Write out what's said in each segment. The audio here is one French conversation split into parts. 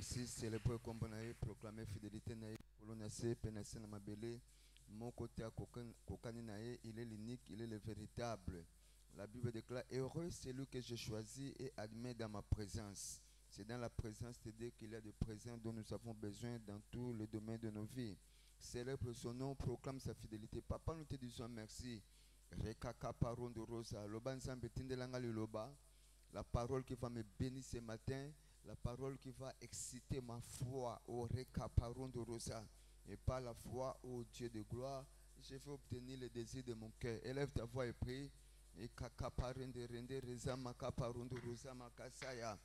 merci. Célébrer comme on a proclamer fidélité naïe. Colonacé, pénacé na mabélé. Mon côté à Kokani naïe, il est l'unique, il est le véritable. La Bible déclare: heureux celui que je choisis et admets dans ma présence. C'est dans la présence de Dieu qu'il y a de présence dont nous avons besoin dans tous les domaines de nos vies. Célèbre son nom, proclame sa fidélité. Papa, nous te disons merci. Rekaka paron de rosa. Loba nzambe tindelanga loba. La parole qui va me bénir ce matin, la parole qui va exciter ma foi au récaparon de Rosa. Et par la foi au Dieu de gloire, je vais obtenir le désir de mon cœur. Élève ta voix et prie. Et kakaparin de rende reza makaparon de Rosa makasaya.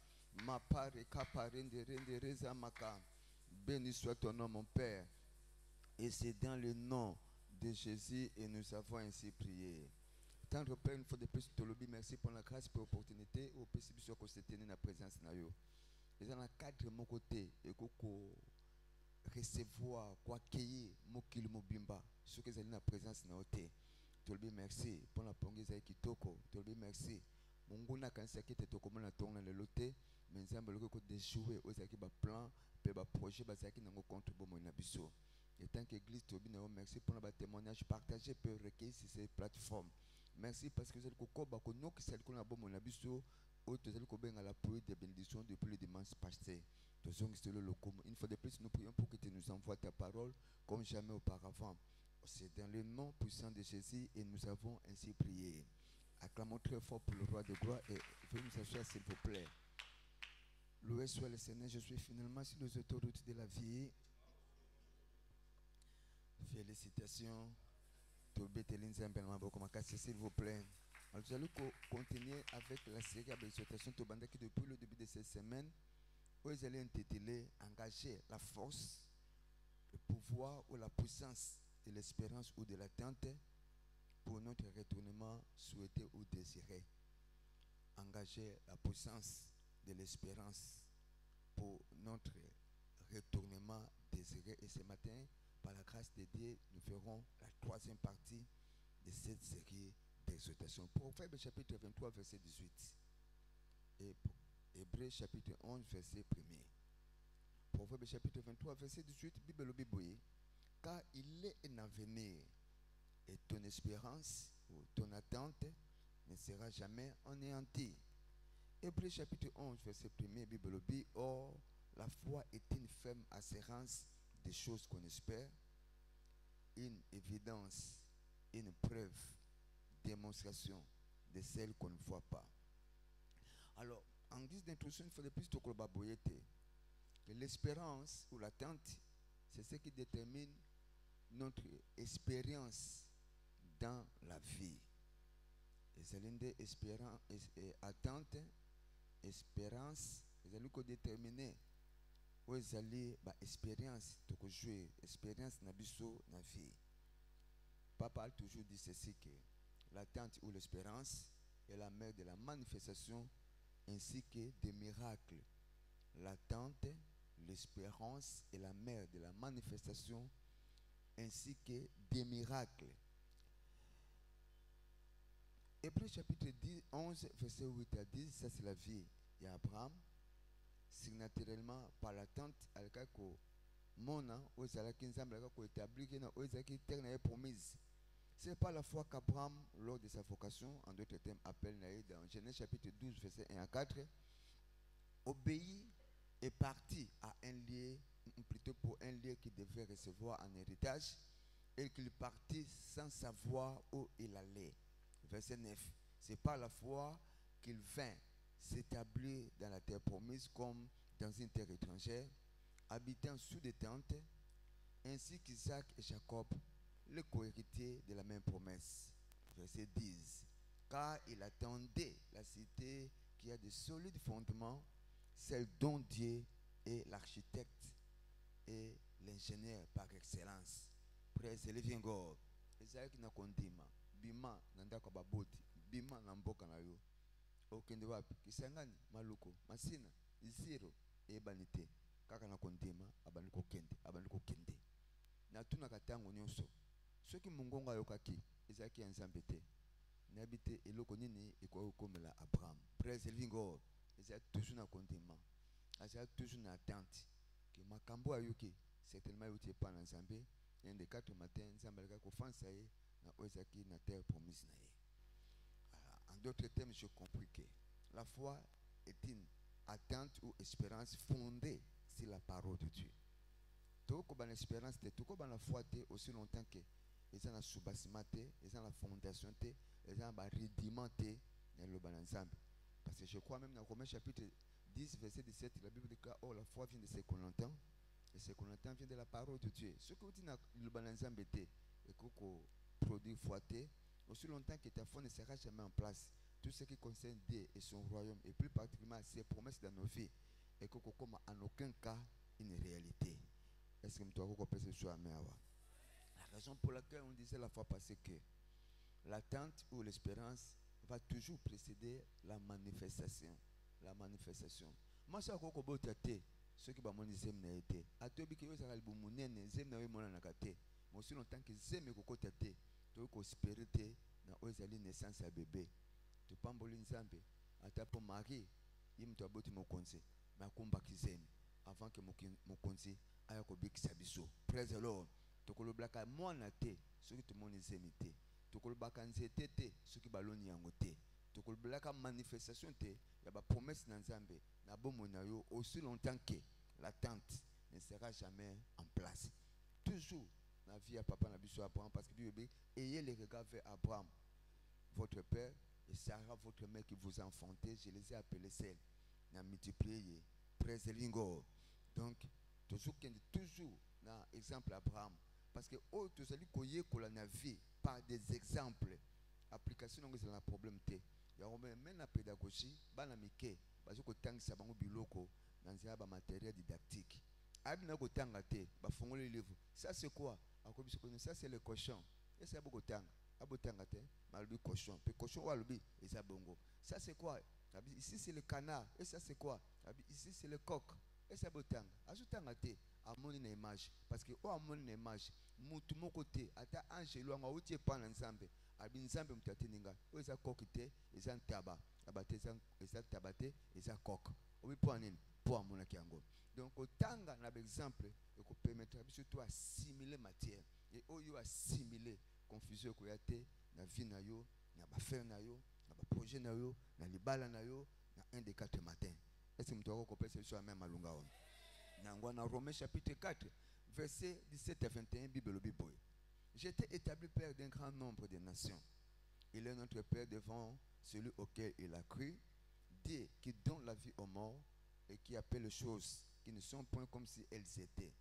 Ma part et kaparin de rende reza maka. Béni soit ton nom, mon Père. Et c'est dans le nom de Jésus et nous avons ainsi prié. Tendre Père, une fois de plus, merci pour la grâce, pour l'opportunité, au possible sur que c'était la présence de nous. Et dans le cadre de mon côté, et qu'on recevoir, qu'on accueille, mon kilo, mon bimba, ce que c'est la présence de nous. Merci pour la pongée qui toko. Merci. Mon gona quand c'est qui te toko, mon atong dans le loté, mais nous avons le de jouer aux équipes plan, pour le projet, parce qu'ils n'ont contribué mon abisso. Et tant qu'Église, merci pour le témoignage partagé, pour recueillir sur ces plateformes. Merci parce que vous avez qu'on a bon mon abisso, autres avez la pluie des bénédictions depuis le dimanche passé. Une fois de plus, nous prions pour que tu nous envoies ta parole comme jamais auparavant. C'est dans le nom puissant de Jésus et nous avons ainsi prié. Acclamons très fort pour le roi de gloire et veuillez nous asseoir s'il vous plaît. Loué soit le Seigneur, je suis finalement sur les autoroutes de la vie. Félicitations. S'il vous plaît. Alors, nous allons continuer avec la série d'exhortations qui depuis le début de cette semaine, où ils allaient intituler Engager la force, le pouvoir ou la puissance de l'espérance ou de l'attente pour notre retournement souhaité ou désiré. Engager la puissance de l'espérance pour notre retournement désiré. Et ce matin, par la grâce de Dieu, nous ferons la troisième partie de cette série d'exhortations. Proverbe chapitre 23, verset 18. Et Hébreux chapitre 11, verset 1er. Proverbe chapitre 23, verset 18, Bible Bible. Car il est un avenir et ton espérance ou ton attente ne sera jamais anéantie. Hébreux chapitre 11, verset 1er, Bible Bible. Or, la foi est une ferme assurance des choses qu'on espère, une évidence, une preuve, démonstration de celles qu'on ne voit pas. Alors, en guise d'introduction, il faut de plus que l'espérance ou l'attente, c'est ce qui détermine notre expérience dans la vie. Et c'est l'une des espérances, attente, espérance, c'est l'une qui détermine où ils allaient expérience de jouer expérience na biso na vie. Papa a toujours dit ceci que l'attente ou l'espérance est la mère de la manifestation ainsi que des miracles. L'attente, l'espérance est la mère de la manifestation ainsi que des miracles. Hébreux chapitre 11 verset 8 à 10, ça c'est la vie d'Abraham. C'est naturellement par l'attente à l'école mona ozalaki nzambe alaka ko établir na ozaki terre na promise. C'est pas la foi qu'Abraham lors de sa vocation, en d'autres termes appelle dans Genèse chapitre 12 verset 1 à 4, obéit et parti à un lieu, plutôt pour un lieu qu'il devait recevoir en héritage, et qu'il partit sans savoir où il allait. Verset 9. C'est pas la foi qu'il vint s'établir dans la terre promise comme dans une terre étrangère, habitant sous des tentes, ainsi qu'Isaac et Jacob, les co-héritiers de la même promesse. Verset 10. Car il attendait la cité qui a de solides fondements, celle dont Dieu est l'architecte et l'ingénieur par excellence. Praise the living God. Isaac na kondima, bima nanda kwa baboti, bima na mboka na yo. Okende wapi Kisangani maluko masina zero ebanite kaka na kondima abaniko kende na tuna katango nyonso soki mungonga yokaki ezaki nzambe te na habite eloko nini ekokomela Abraham. Praise the living God. Ezaki toujours na kondima azala toujours une attente que makambo ayoki certainement euti epai na nzambe et de 4 matin nzambe alaka kofanisa ye na oyo ezalaki na terre promise na ye. En d'autres termes, je compris que la foi est une attente ou espérance fondée sur la parole de Dieu. Toko ban espérance te, toko ban la foi te aussi longtemps que ils ont la soubassement te, ils ont la fondation te, ils ont la rédiment te dans le ban ensemble. Parce que je crois même dans Romains chapitre 10 verset 17, la Bible déclare oh la foi vient de ce qu'on entend et ce qu'on entend vient de la parole de Dieu. Ce que vous dites dans le ban ensemble te et que produit foi te, aussi longtemps que ta foi ne sera jamais en place, tout ce qui concerne Dieu et son royaume, et plus particulièrement ses promesses dans nos vies, et que comme en aucun cas une réalité. Est-ce que tu as compris ce soir? La raison pour laquelle on disait la fois passée que l'attente ou l'espérance va toujours précéder la manifestation. La manifestation. Moi, je crois que ceux qui vont dire que été. À toi, que vous avez dit zem na mona na kate. Mais aussi longtemps que zem ko tate, tu ko espérer na ozali naissance à bébé. Tu pamboli nzambe, ata po mari, yim to aboti mokonzi, mais akumba kizem avant que mokonzi aya ko bikisa biso. Praise the Lord. To ko lobaka mwana te, ceux qui te moni zemi te. To ko lobaka nzete te, ceux qui baloni yango te. To ko lobaka manifestation te, ya ba promesse na nzambe, na bomo na yo aussi longtemps que l'attente ne sera jamais en place. Toujours la vie à papa na biso Abraham parce que Dieu dit ayez les regards vers Abraham votre père et Sarah votre mère qui vous a enfanté, je les ai appelés celles n'a multiplié presque lingo. Donc toujours na exemple Abraham parce que oh tous allez koyer ko la vie par des exemples application donc c'est un problème té ya même la pédagogie bana mike bazo ko tangisa bango biloko dans un matériel didactique abina ko tanga té ba fongole livre ça c'est quoi ça c'est le cochon et c'est beaucoup tanga abotanga té malubi cochon pe cochon wa lubi et ça bongo ça c'est quoi ici c'est le canard et ça c'est quoi ici c'est le coq et ça botanga azutanga té amoni na image parce que o amoni na image mutu moko te ata angelo anga utie pa na nzambe abi nzambe mutati ninga o eza coq te eza ntaba abate eza taba te eza coq obi po nini po amona kiango donc otanga na exemple et ko permettre biso to assimiler matière et oyo assimiler confusion ko yate na vie na yo na ba faire na yo na ba projet na yo na libala na yo na 1 des 4 matin. Est-ce que mtu ko pesa sur même malunga on na Romains chapitre 4 verset 17 à 21 Bible Bible. J'étais établi père d'un grand nombre de nations. Il est notre père devant celui auquel il a cru, Dieu qui donne la vie aux morts et qui appelle les choses qui ne sont point comme si elles étaient.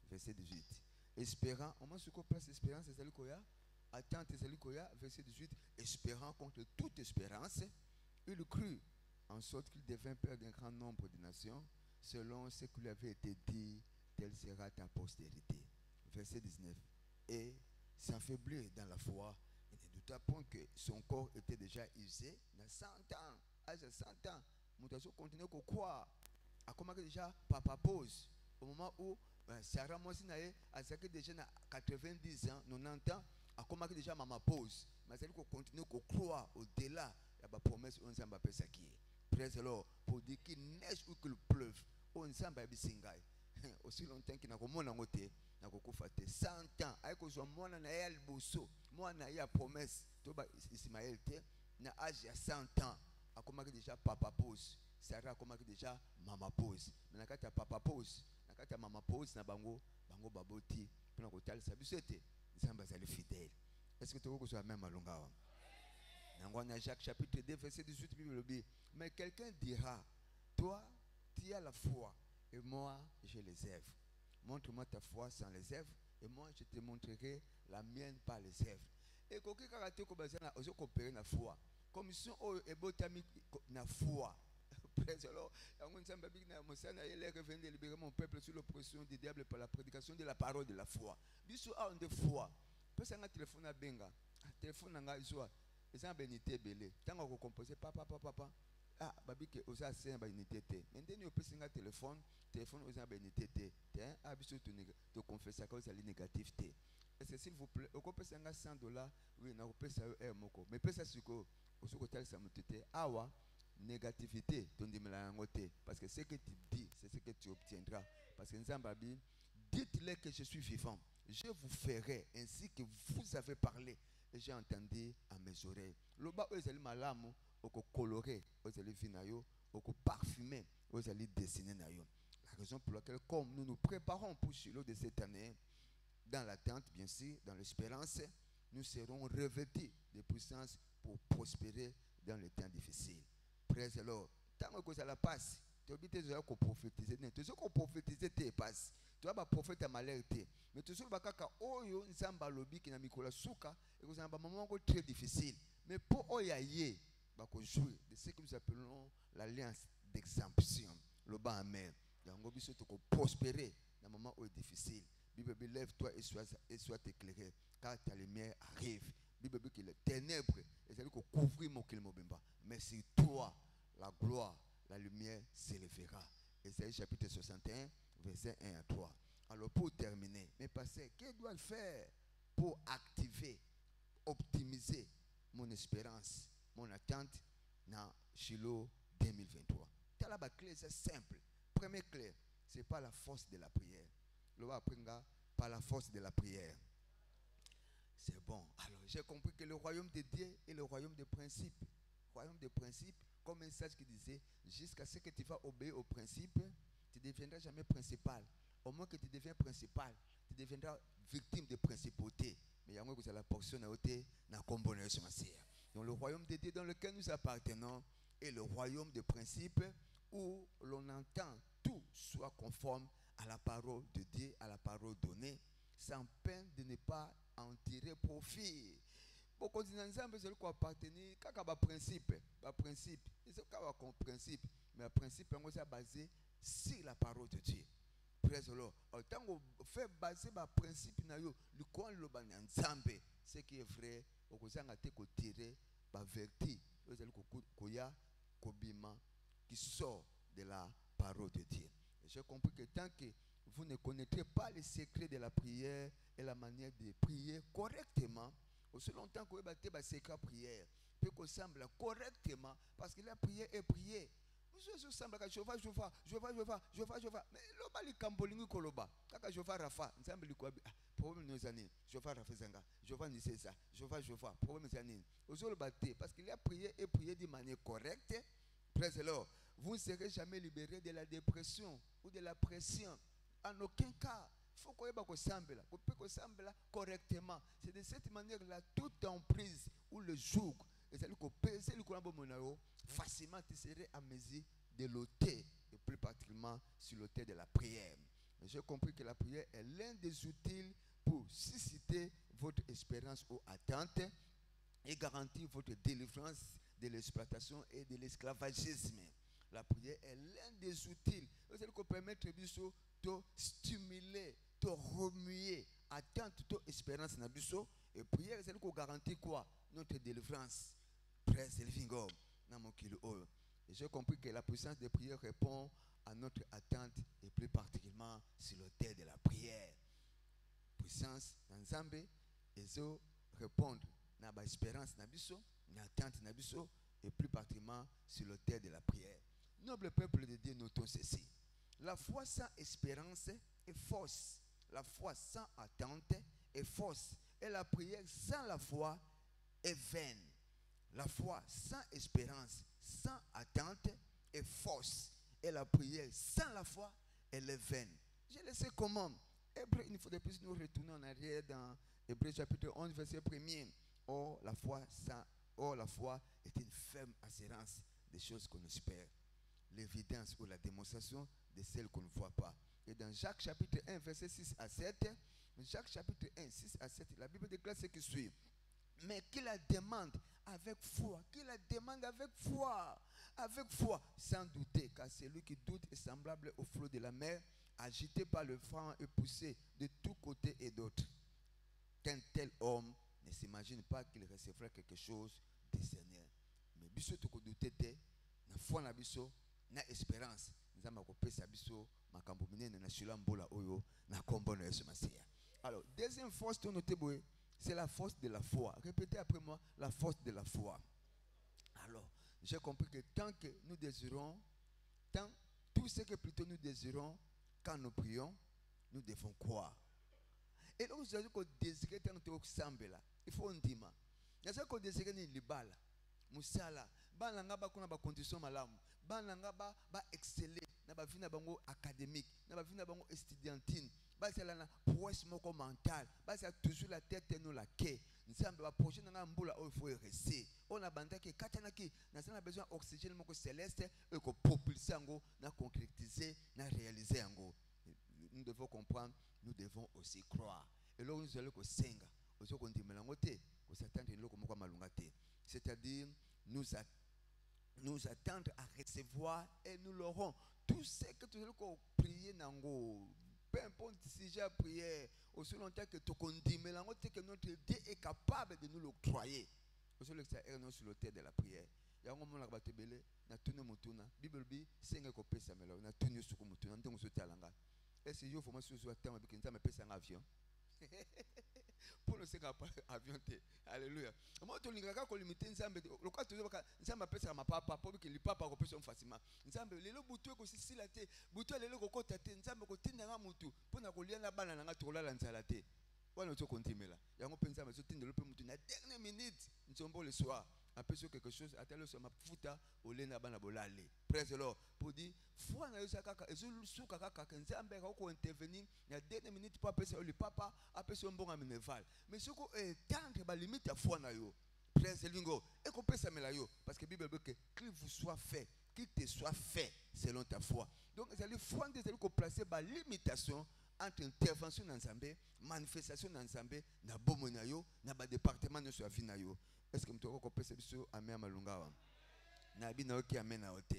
Verset 18. Espérant, au moins ce qu'on place espérance, c'est celle qu'il y a. Attente, c'est celle qu'il y a. Verset 18. Espérant contre toute espérance, il crut en sorte qu'il devint père d'un grand nombre de nations, selon ce qui lui avait été dit, telle sera ta postérité. Verset 19. Et s'affaiblir dans la foi, il ne douta point que son corps était déjà usé dans 100 ans. À 100 ans, Moutasso continue à croire. A commencé déjà papa pose. Au moment où Sarah Mosinae a déjà 90 ans, 90 ans, a commencé déjà maman pose. Mais elle continue à croire au-delà de la promesse on s'en va faire ça qui est. Praise the Lord. Pour dire qu'il neige ou qu'il pleuve, on s'en va bisingai. Aussi longtemps qu'il n'a pas mon angoté. 100 ans aiko zo mwana na yel buso mwana ya promesse to ba Ismaël te na âge ya 100 ans akomaki déjà papa pose Sarah akomaki déjà mama pose na kati ya papa pose na kati ya mama pose na bango baboti pona kotalisa biso te nzambe azali fidèle. Est-ce que tu veux que soit même malonga na Jacques chapitre 2 verset 18 Bible dit mais quelqu'un dira toi tu as la foi et moi j'ai les œuvres. Montre-moi ta foi sans les œuvres et moi je te montrerai la mienne par les œuvres. Et quand tu as coopéré na foi, comme si on est botami na foi. Praise the Lord. Il est revenu de libérer mon peuple sous l'oppression du diable par la prédication de la parole de la foi. Biso a de foi. Parce que un téléphone à benga, téléphone à joie. Les bénité belé. Tant qu'on compose papa. Ah, babi que osa c'est ba unité té. Maintenant nous peut un téléphone aux unité té. Hein, ah biso te confesser que c'est négatif té. Est-ce que s'il vous plaît, on peut payer $100, oui, on peut payer moko. Mais pesa siko, au soko tel ça me tété. Awa négativité ton dimela ngoté parce que ce que tu dis, c'est tu obtiendras. Parce que Nzambabi, dites-leur que je suis vivant. Je vous ferai ainsi que vous avez parlé. Et j'ai entendu à mes oreilles. Loba ozali malamu, oko coloré, ozali vinayo, oko parfumé, ozali dessiné nayo. La raison pour laquelle, comme nous nous préparons pour Shiloh de cette année, dans l'attente, bien sûr, dans l'espérance, nous serons revêtus de puissance pour prospérer dans les temps difficiles. Praise the Lord. Tant que ça la passe, tu as obligé de prophétiser. Tu sais qu'on prophétiser tes passes. Tu as un prophète à malheureté. Mais tu sais que oyo nzamba lobi qui na mikola souka et que c'est un moment très difficile. Mais pour oyaye, bah qu'on jouer de ce que nous appelons l'alliance d'exemption. Le bas amen. Donc on biso to prospérer dans un moment où difficile. Bible lève-toi et sois éclairé, car ta lumière arrive. Bible dit que les ténèbres, c'est-à-dire qu'on couvre mon kilmobimba. Mais sur toi, la gloire, la lumière s'élèvera. Ésaïe chapitre 61, verset 1 à 3. Alors pour terminer, mes pasteur, qu'est-ce que dois faire pour activer, optimiser mon espérance, mon attente dans Shiloh 2023? La clé, c'est simple. Première clé, ce n'est pas la force de la prière. Le va apprendre par la force de la prière. C'est bon. Alors, j'ai compris que le royaume de Dieu est le royaume des principes. Royaume des principes, comme un sage qui disait, jusqu'à ce que tu vas obéir aux principes, tu ne deviendras jamais principal. Au moins que tu deviens principal, tu deviendras victime de principauté. Mais il y a un la portion à ôter, n'a combiné sur ma sœur. Donc, le royaume de Dieu dans lequel nous appartenons est le royaume des principes où l'on entend tout soit conforme à la parole de Dieu, à la parole donnée, sans peine de ne pas en tirer profit. Pour continuer ensemble, c'est quoi appartenir à principe, principe, c'est un principe, mais un principe est basé sur la parole de Dieu. Praise the Lord. Tant qu'on fait baser le principe na yo, le quoi le ban ensemble, ce qui est vrai, au cause on a été tirer par vertu, qui sort de la parole de Dieu. J'ai compris que tant que vous ne connaîtrez pas les secrets de la prière et la manière de prier correctement, aussi longtemps que vous avez des secrets de prière, peut qu'on semble correctement, parce que la prière est priée. Je semble que je vais. Mais le bali kambolingi koloba. Kaka je vais rafa. Nzambe likwa problème nous années. Je vais rafa zanga. Je vais ni ça. Je vais. Problème nous années. Ozo le battre parce qu'il a prié et prié de manière correcte. Praise the Lord. Vous ne serez jamais libéré de la dépression ou de la pression. En aucun cas. Il faut qu'on ait semble correctement. C'est de cette manière-là, toute emprise ou le joug, et c'est facilement tu serais à mesure de l'autel, et plus particulièrement sur l'autel de la prière. J'ai compris que la prière est l'un des outils pour susciter votre espérance ou attente et garantir votre délivrance de l'exploitation et de l'esclavagisme. La prière est l'un des outils qui permet de stimuler, de remuer, attendre toute espérance na biso. Et prière, c'est qui garantit quoi? Notre délivrance. Praise the living God. Et j'ai compris que la puissance de prière répond à notre attente et plus particulièrement sur l'autel de la prière. Puissance dans Zambé, et zo répondre à la espérance na biso, na attente na biso, et plus particulièrement sur l'autel de la prière. Noble peuple de Dieu, notons ceci. La foi sans espérance est fausse. La foi sans attente est fausse. Et la prière sans la foi est vaine. La foi sans espérance, sans attente est fausse. Et la prière sans la foi, elle est vaine. Je le sais comment. Hébreu, il faudrait plus nous retourner en arrière dans Hébreu chapitre 11, verset 1er. Or, la foi est une ferme assurance des choses qu'on espère. L'évidence ou la démonstration de celles qu'on ne voit pas. Et dans Jacques chapitre 1, verset 6 à 7, Jacques chapitre 1, 6 à 7, la Bible déclare ce qui suit. Mais qu'il la demande avec foi, avec foi, sans douter, car celui qui doute est semblable au flot de la mer, agité par le vent et poussé de tous côtés et d'autres. Qu'un tel homme ne s'imagine pas qu'il recevra quelque chose du Seigneur. Mais biso to ko douter te, na foi na biso, na espérance, nzamba ko pesa biso makambo minene na shila mbola oyo na kombo na Yesu Masiya. Alors, deuxième force to noter boy, c'est la force de la foi. Répétez après moi, la force de la foi. Alors, j'ai compris que tant que nous désirons, tant tout tout ce que plutôt nous désirons quand nous prions, nous devons croire. Et donc, vous avez que désirer tant que là, il faut un dima. Il y a ça que désirer ni libala, musala, bananga ba kuna ba condition malamu, bananga ba exceller, na ba vie na bango académique, na ba vie na bango estudiantine, ba c'est la prouesse moko mentale, ba c'est toujours la tête et nous la quai. Nzambe ba projet na mbula o il faut rester. On a banda ke katana ki na ça besoin oxygène moko céleste et ko propulser ngo na concrétiser, na réaliser ngo. Nous devons comprendre, nous devons aussi croire. Et là, nous allons senga, c'est-à-dire nous attendre à recevoir et nous l'aurons. Tout ce que tu allons prier, peu importe si j'ai prié, aussi longtemps que tu condamnes, que notre Dieu est capable de nous l'octroyer. Aussi longtemps sur le terre de la prière. Il y a un moment où na tunu mutuna Bible bi senga ko pesa melo na tunu suku mutuna ndengo so talanga ese yo foma so atama bi kinza me pesa un avion pour le senga avion te alléluia moi to lingaka ko limiter nzambe lokwa to baka nzambe pesa ma papa pour que le papa ko pesa facilement nzambe lelo butu ko sisila te butu lelo ko kota te nzambe ko tinda mutu pona ko liana bana nga to lala nzala te wana to kontimela yango penza me so tinda lope mutu na dernière minute nzombo le soir après quelque chose à tel sur ma futa au lena bana bolale praise the Lord pour dire foi na yosa kaka ezulu kaka nzambe ko intervenir na dernière minute pour appeler le papa appeler son bon ameneval mais ce ko tendre ba limite à foi na yo praise the Lord et ko pesa mela yo parce que Bible dit que qu'il vous soit fait qu'il te soit fait selon ta foi donc c'est le foi de ko placer ba limitation entre intervention dans nzambe manifestation dans nzambe na bomo na yo na ba département de sur vie na yo. Est-ce que tu as compris ce amen malunga na bina oki amen na ote.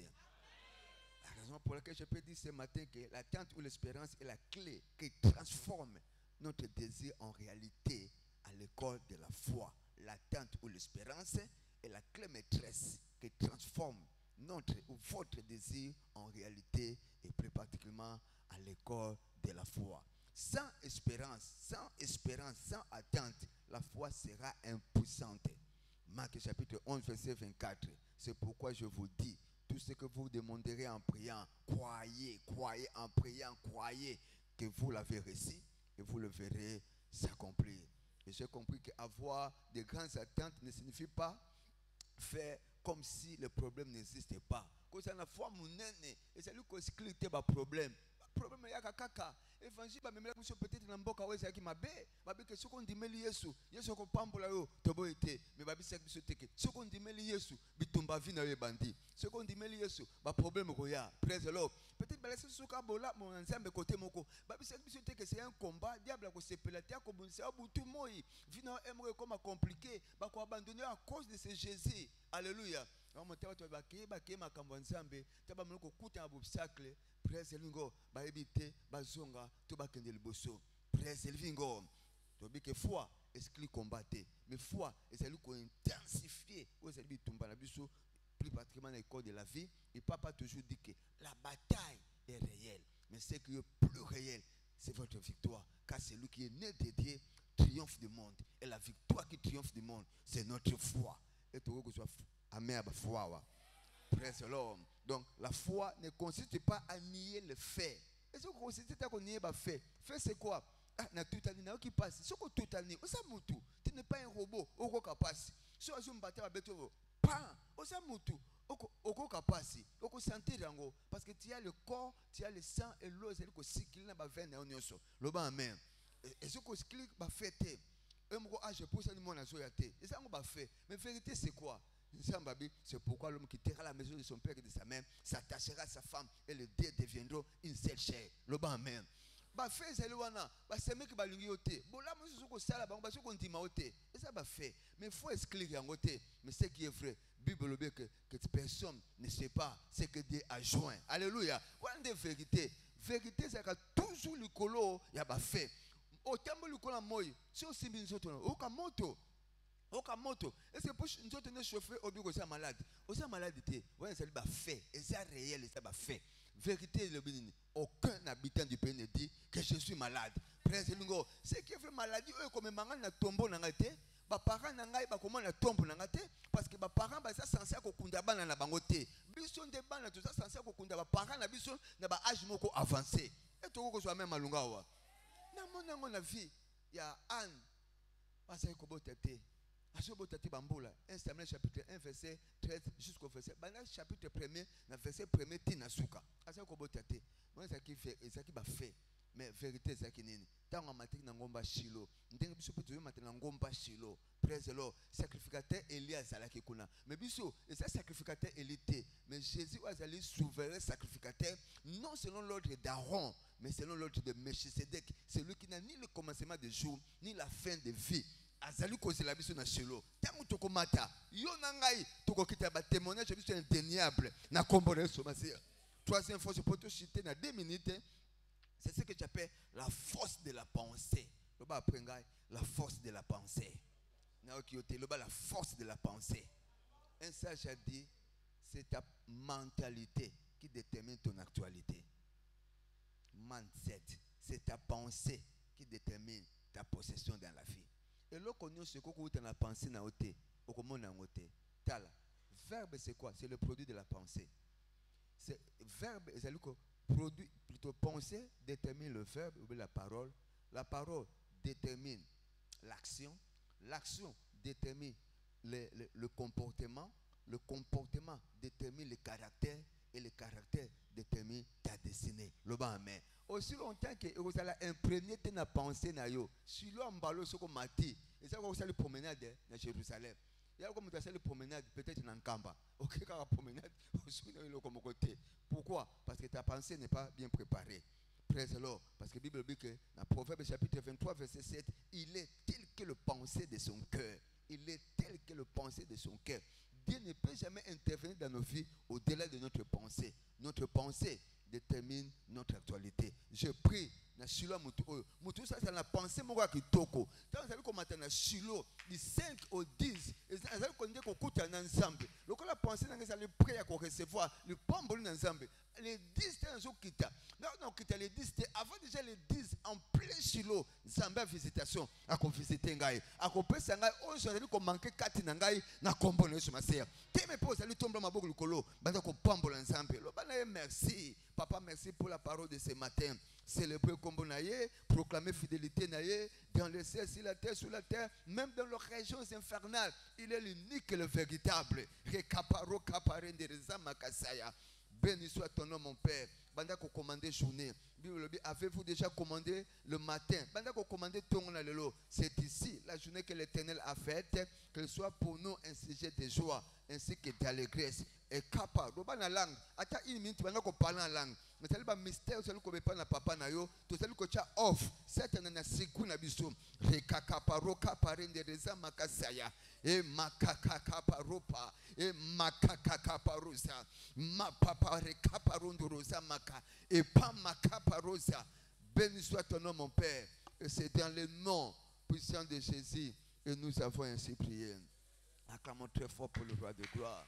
La raison pour laquelle je peux dire ce matin que l'attente ou l'espérance est la clé qui transforme notre désir en réalité à l'école de la foi. L'attente ou l'espérance est la clé maîtresse qui transforme notre ou votre désir en réalité et plus particulièrement à l'école de la foi. Sans espérance, sans attente, la foi sera impuissante. Marc chapitre 11, verset 24. C'est pourquoi je vous dis, tout ce que vous demanderez en priant, croyez en priant, croyez que vous l'avez reçu et vous le verrez s'accomplir. Et j'ai compris qu'avoir de grandes attentes ne signifie pas faire comme si le problème n'existait pas. Quand ça n'a foi monene et c'est lui qui exclut tes problèmes. Problème ya kaka évangile ba memela biso peut-être na mboka weza ki mabe que soko ndimeli Yesu ko pambola yo tobo ete mais babisa biso teke soko ndimeli Yesu bitumba vina yo bandi soko ndimeli Yesu ba problème ko ya praise the Lord peut-être ba laisse soka bola mon nzambe côté moko babisa biso teke c'est un combat diable ko sepela te ko bonisa butu moi vina aimerait comme compliqué ba ko abandonner à cause de ce Jésus alléluia on monte watu ba makambo nzambe taba moko kuta obstacle praise the Lord ba ebite bazonga to ba kende liboso praise the Lord to bi que foi exclut combattre mais foi ezali ko intensifier ou ezali bitumba na biso plus particulièrement dans l'école de la vie et papa toujours dit que la bataille est réelle mais ce qui est plus réel c'est votre victoire car c'est lui qui est né de Dieu triomphe du monde et la victoire qui triomphe du monde c'est notre foi et tout que soit amen ba foi. Praise the Lord. Donc la foi ne consiste pas à nier le fait. Et ce qui consiste à nier le fait. Fait c'est quoi? Ah, na tout année qui passe. Ce que tout année, osa mutu. Tu n'es pas un robot. Oko kapasi. So azu mbate ba beto. Pan. Osa mutu. Oko kapasi. Oko sentir yango parce que tu as le corps, tu as le sang et l'eau c'est le cycle na ba veine na nyonso. Loba amen. Et ce que cycle ba fête. Emko age pour ça ni mona so ya te. Et ça ngo ba fait. Mais vérité c'est quoi? C'est pourquoi l'homme quittera la maison de son père et de sa mère, s'attachera à sa femme et les deux deviendront une seule chair. Le bon amen. Ba fait c'est le wana, ba seme ki ba lingi ote. Bola mo so ko sala ba so ko ntima ote. Et ça ba fait. Mais faut exclure yango te. Mais ce qui est vrai, Bible le dit que personne ne sait pas ce que Dieu a joint. Alléluia. Voilà des vérités. Vérité c'est que toujours le colo ya ba fait. Au tembo le colo moy, si o simbi nzoto o ka moto. Okamoto, est-ce que pour nous tenir chauffé au bureau c'est malade? Aussi malade était, ouais c'est pas fait, et c'est réel, c'est pas fait. Vérité le béni, aucun habitant du pays ne dit que je suis malade. Praise the Lord. C'est qui fait maladie eux comme manga na tombo na ngate, ba parents na ngai ba comment na tombo na ngate parce que ba parents ba ça censé ko kunda bana na bango te. biso nde bana toza censé kokunda baparent na biso na baage moko avancé et tokokozwa même malunga awa namoni yango na vie ya Anne azali kobota te azobota te bambula 1 Samuel chapitre 1 verset 13 jusqu'au verset bana chapitre 1er na verset 1er tina suka azali kobota te mona ezaki bafait mais vérité ezaki nini ntango amatiki na ngomba Shilo ndenge biso mpe toyomata na ngomba Shilo praise Lord sacrificateur Élie azalaki kuna mais biso eza sacrificateur Élie te mais Jésus azali souverain sacrificateur non selon l'ordre d'Aaron mais selon l'ordre de Melchisedec, celui qui n'a ni le commencement de jour ni la fin de vie. Azali kozela biso na Shilo tango tokomata yo na ngai tokokita ba témoignage biso indéniable na kombo na Yesu Masia. Troisième fois je peux te citer na 2 minutes. C'est ce que j'appelle la force de la pensée. La force de la pensée. La force de la pensée. Un sage a dit, c'est ta mentalité qui détermine ton actualité. Mindset, c'est ta pensée qui détermine ta possession dans la vie. Et là, on ce que tu as pensé dans l'autre, verbe, c'est quoi? C'est le produit de la pensée. C'est verbe, c'est le produit, plutôt pensée détermine le verbe ou la parole détermine l'action, l'action détermine le comportement détermine le caractère et le caractère détermine ta destinée. Le amen. Aussi longtemps que vous allez imprégner ta pensée na yo, si l'on mbalo soko mati, et ça vous allez promenade dans Jérusalem. Il y a comme tu as promenade peut-être dans Kamba. OK, quand la promenade, au côté. Pourquoi? Parce que ta pensée n'est pas bien préparée. Praise the Lord. Parce que la Bible dit que dans Proverbe chapitre 23 verset 7, il est tel que le pensée de son cœur. Il est tel que le pensée de son cœur. Dieu ne peut jamais intervenir dans nos vies au-delà de notre pensée. Notre pensée détermine notre actualité. Je prie na Shilo mutu ça c'est la pensée moi qui toko. Quand vous allez commenter na Shilo du 5 au 10, vous allez connaître qu'on coûte un ensemble. Donc la pensée dans les allez prêt à recevoir le pombo dans ensemble. Les 10 temps quitta. Non quitta les 10 avant déjà les 10 en plein Shilo, Zamba visitation à ko visiter ngai. À ko pesa ngai on se allez ko manquer 4 na ngai na kombo na Yesu Masia. Teme pose allez tomber maboko likolo, banda ko pombo dans ensemble. Lo bana merci. Papa, merci pour la parole de ce matin. Célébrer comme naïe, proclamer fidélité naïe dans le ciel, sur la terre, sous la terre, même dans les régions infernales. Il est l'unique et le véritable. Béni soit ton nom, mon Père. Banda ko commandé journée. Avez-vous déjà commandé le matin? Banda ko commandé ton lelo. C'est ici la journée que l'Éternel a faite, qu'elle soit pour nous un sujet de joie ainsi que d'allégresse. Et capa, roba na langue. Ata une minute banda ko parler en langue. Mais c'est le mystère c'est le ko bepa na papa na yo. To c'est le ko cha off. C'est na siku na biso. Rekakapa roka parende reza makasaya. E makakakapa ropa. E makakakapa rosa. Ma papa rekapa rondo rosa maka. Et pas makapa rosa. Béni soit ton nom mon Père. Et c'est dans le nom puissant de Jésus et nous avons ainsi prié. Acclamons très fort pour le roi de gloire.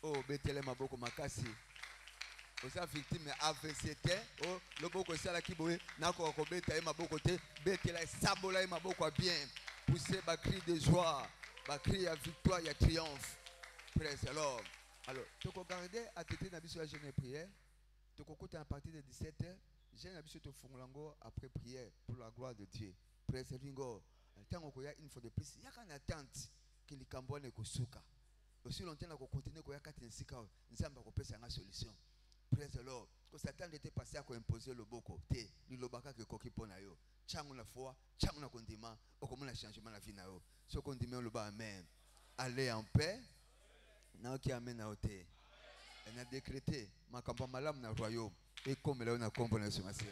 Oh, Bethlehem maboko makasi. Osa victime AVCT. Oh, le boko sala kiboé. Nako ko beta maboko te. Bethlehem sabola maboko bien. Pousser ba cri de joie, ba cri à victoire, il y a triomphe. Praise the Lord. Alors, tu peux garder à tête na biso la jeûne et prière. Tu peux écouter à partir de 17h. Jeûne à biso to fongolango après prière pour la gloire de Dieu. Praise the Lord. Tant qu'on y a une fois de plus, il y a qu'une attente que les Cambouanais kosuka. Aussi longtemps qu'on continue qu'on y a quatre insika, nous avons pas pensé à une solution. Praise the Lord. Quand Satan était passé à imposer le boko, té, le lobaka que koki pona yo. Changu na foi, changu na condiment, au comme un changement la vie na yo. Ce condiment le bas amen. Allez en paix. Na qui amen na oté. On a décrété ma campagne malam na royaume et comme là on a compris ce matin.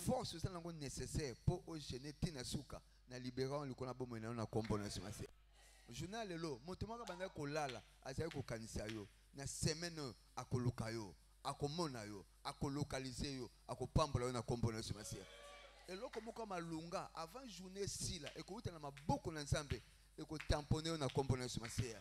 Force c'est l'angle nécessaire pour gêner tina suka na libérant le kona bomo na compris ce matin. Journal lelo motomaka banda ko lala azali ko kanisa yo na semaine akoluka yo akomona yo akolocaliser yo akopambola yo na compris ce matin. Et loko moko malunga avant journée sila et ko utana maboko na nzambe et ko tamponner na compris ce matin.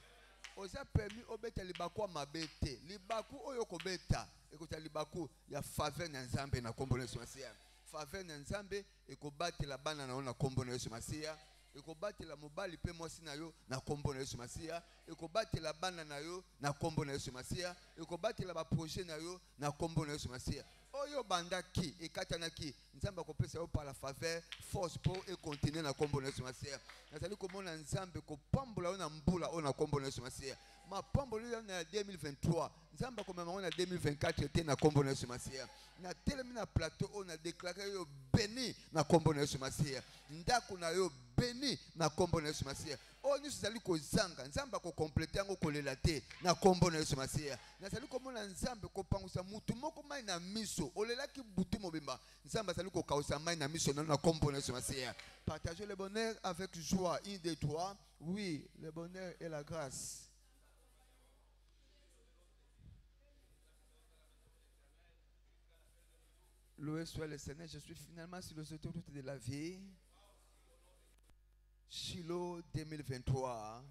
Oza permis obeta libaku mabete libaku oyo kobeta ekota libaku ya faveur na nzambe na kombo na Yesu Masia faveur na nzambe ekobatela bana na ona kombo na Yesu Masia ekobatela mobali pe mwasi na yo na kombo na Yesu Masiya, ekobatela bana na yo na kombo na Yesu Masiya, ekobatela ba projet na yo na kombo na Yesu Masiya. Oyo bandaki ekatanaki nzambe akopesa yo par la faveur force pour et continuer na kombo na Yesu Masiya. Nazali komona nzambe kopambola yo na mbula o na kombo na Yesu Masiya. Ma pambolo yo na 2023 nzambe akomema na 2024 ete na kombo na Yesu Masiya. Na telemi na plateau on a déclaré yo béni na kombo na Yesu Masiya. Ndako na yo béni na kombo na Yesu Masiya. O nyuso zali kozanga nzambe akokomplete yango kolela te na kombo na Yesu Masiya. Nazali komona nzambe kopangusa mutu moko mai na miso olelaki butu mobimba nzambe azali kokausa mai na miso na kombo na Yesu Masiya. Partagez le bonheur avec joie. 1, 2, 3. Oui, le bonheur et la grâce. Loué soit le Seigneur, je suis finalement sur les autoroutes de la vie. Shiloh 2023.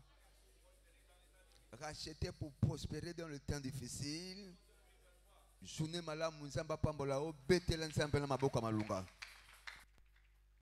Racheté pour prospérer dans le temps difficile. Journée malam nzamba pambola o betela nzamba na maboka malunga.